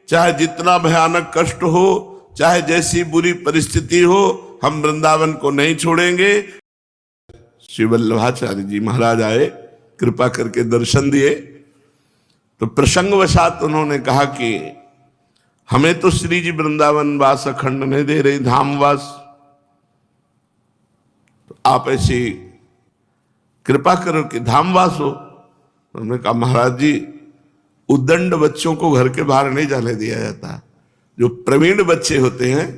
चाहे जितना भयानक कष्ट हो, चाहे जैसी बुरी परिस्थिति हो, हम वृंदावन को नहीं छोड़ेंगे। श्री वल्लभाचार्य जी महाराज आए, कृपा करके दर्शन दिए। तो प्रसंगवशात उन्होंने कहा कि हमें तो श्री जी वृंदावन वास अखंड नहीं दे रही, धामवास, तो आप ऐसी कृपा करो कि धामवास हो। उन्होंने कहा महाराज जी, उद्दंड बच्चों को घर के बाहर नहीं जाने दिया जाता। जो प्रवीण बच्चे होते हैं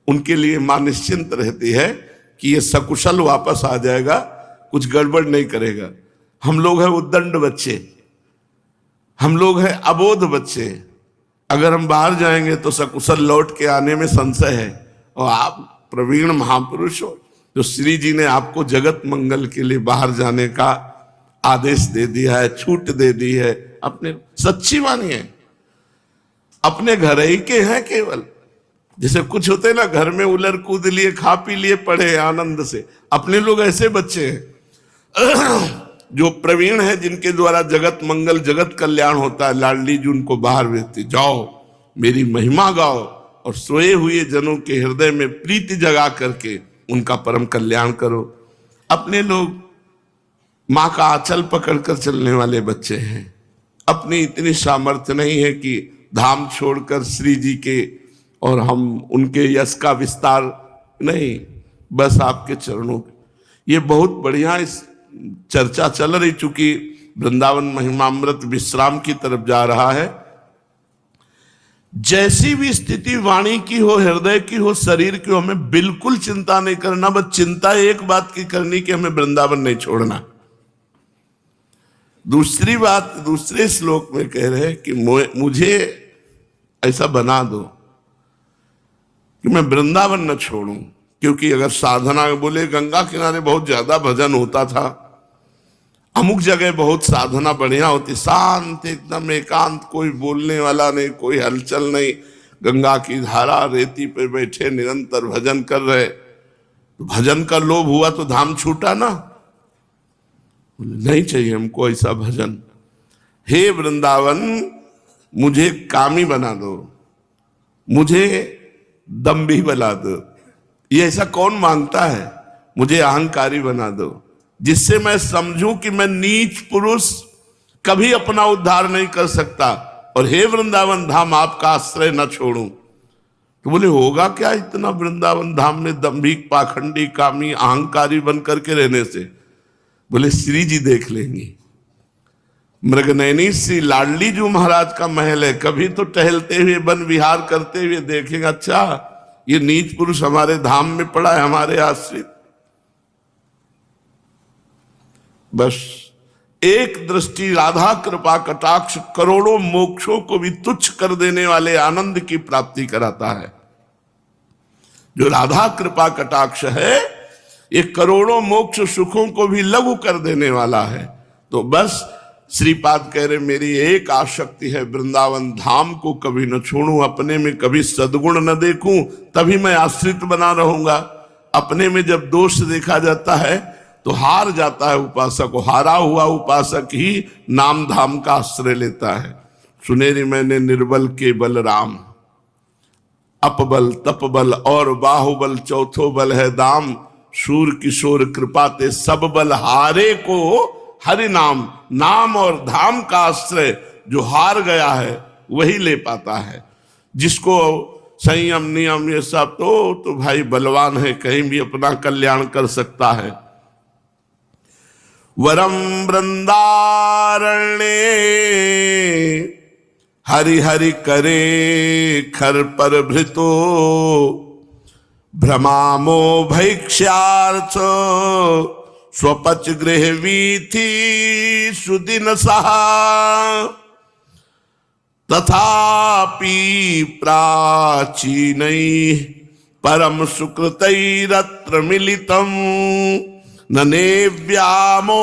उनके लिए मां निश्चिंत रहती है कि ये सकुशल वापस आ जाएगा, कुछ गड़बड़ नहीं करेगा। हम लोग हैं उद्दंड बच्चे, हम लोग हैं अबोध बच्चे। अगर हम बाहर जाएंगे तो सकुशल लौट के आने में संशय है। और आप प्रवीण महापुरुष हो, तो श्री जी ने आपको जगत मंगल के लिए बाहर जाने का आदेश दे दिया है, छूट दे दी है। अपने सच्ची मानिए, अपने घर ही के हैं केवल। जैसे कुछ होते ना, घर में उलर कूद लिए, खा पी लिए, पढ़े आनंद से। अपने लोग ऐसे बच्चे हैं जो प्रवीण है, जिनके द्वारा जगत मंगल जगत कल्याण होता है। लाडली जी उनको बाहर भेजती, जाओ मेरी महिमा गाओ और सोए हुए जनों के हृदय में प्रीति जगा करके उनका परम कल्याण करो। अपने लोग माँ का आंचल पकड़कर चलने वाले बच्चे हैं। अपनी इतनी सामर्थ्य नहीं है कि धाम छोड़कर श्री जी के और हम उनके यश का विस्तार नहीं, बस आपके चरणों। ये बहुत बढ़िया इस चर्चा चल रही, चूंकि वृंदावन महिमामृत विश्राम की तरफ जा रहा है। जैसी भी स्थिति वाणी की हो, हृदय की हो, शरीर की हो, हमें बिल्कुल चिंता नहीं करना। बस चिंता एक बात की करनी कि हमें वृंदावन नहीं छोड़ना। दूसरी बात दूसरे श्लोक में कह रहे हैं कि मुझे ऐसा बना दो कि मैं वृंदावन न छोड़ूं। क्योंकि अगर साधना, बोले गंगा किनारे बहुत ज्यादा भजन होता था, अमुक जगह बहुत साधना बढ़िया होती, शांत एकदम एकांत, कोई बोलने वाला नहीं, कोई हलचल नहीं, गंगा की धारा, रेती पे बैठे निरंतर भजन कर रहे। तो भजन का लोभ हुआ तो धाम छूटा ना। नहीं चाहिए हमको ऐसा भजन। हे वृंदावन, मुझे कामी बना दो, मुझे दम्भी बना दो। ये ऐसा कौन मांगता है? मुझे अहंकारी बना दो, जिससे मैं समझूं कि मैं नीच पुरुष कभी अपना उद्धार नहीं कर सकता, और हे वृंदावन धाम आपका आश्रय न छोड़ूं। तो बोले होगा क्या इतना वृंदावन धाम में दम्भिक, पाखंडी, कामी, अहंकारी बन करके रहने से? बोले श्री जी देख लेंगे। मृगनयनी श्री लाडली जो महाराज का महल है, कभी तो टहलते हुए वन विहार करते हुए देखेंगे, अच्छा ये नीच पुरुष हमारे धाम में पड़ा है, हमारे आश्रित। बस एक दृष्टि राधा कृपा कटाक्ष करोड़ों मोक्षों को भी तुच्छ कर देने वाले आनंद की प्राप्ति कराता है। जो राधा कृपा कटाक्ष है, ये करोड़ों मोक्ष सुखों को भी लघु कर देने वाला है। तो बस श्रीपाद कह रहे, मेरी एक आसक्ति है, वृंदावन धाम को कभी न छोड़ूं, अपने में कभी सद्गुण न देखूं, तभी मैं आश्रित बना रहूंगा। अपने में जब दोष देखा जाता है तो हार जाता है उपासक। हारा हुआ उपासक ही नाम धाम का आश्रय लेता है। सुनेरी मैंने निर्बल के बल राम, अपबल तपबल और बाहुबल, चौथो बल है दाम। शूर किशोर कृपा ते सब बल हारे को हरि नाम। नाम और धाम का आश्रय जो हार गया है वही ले पाता है। जिसको संयम नियम ये सब तो भाई बलवान है, कहीं भी अपना कल्याण कर सकता है। वरम वृंदारण्ये हरि हरि करे खर पर भृतो, भ्रमामो भैक्ष्यार्थ स्वपच गृह वीथि सुदिन सहा। तथापि प्राचीनैः परम सुकृतैरत्र मिलितम्, न नेव्यामोऽन्यत्र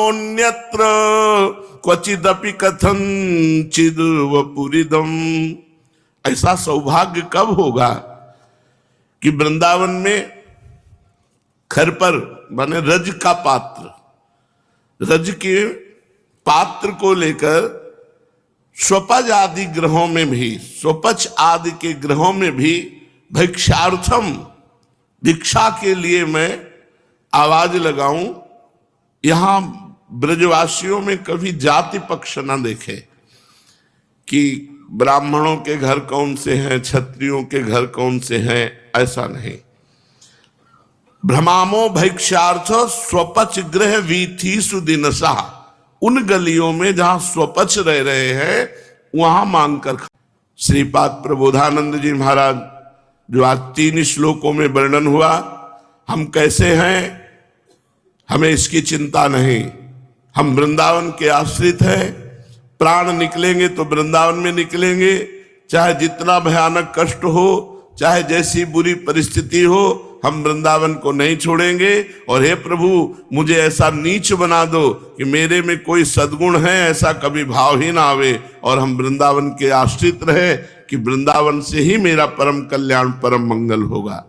क्वचिदपि कथंचिद् वपुरिदम्। ऐसा सौभाग्य कब होगा कि वृंदावन में खर पर माने रज का पात्र, रज के पात्र को लेकर स्वपच आदि ग्रहों में भी, स्वपच आदि के ग्रहों में भी भिक्षार्थम, भिक्षा के लिए मैं आवाज लगाऊं। यहां ब्रजवासियों में कभी जाति पक्ष ना देखे कि ब्राह्मणों के घर कौन से हैं, क्षत्रियों के घर कौन से हैं, ऐसा नहीं। भ्रमामो भिक्षार्थ स्वपच गृह वीथी सुदिनसा, उन गलियों में जहां स्वपच रह रहे हैं वहां मांगकर। श्रीपाद प्रबोधानंद जी महाराज, जो आज 3 श्लोकों में वर्णन हुआ, हम कैसे हैं हमें इसकी चिंता नहीं, हम वृंदावन के आश्रित हैं, प्राण निकलेंगे तो वृंदावन में निकलेंगे, चाहे जितना भयानक कष्ट हो, चाहे जैसी बुरी परिस्थिति हो, हम वृंदावन को नहीं छोड़ेंगे। और हे प्रभु, मुझे ऐसा नीच बना दो कि मेरे में कोई सद्गुण है ऐसा कभी भाव ही ना आवे, और हम वृंदावन के आश्रित रहे कि वृंदावन से ही मेरा परम कल्याण परम मंगल होगा।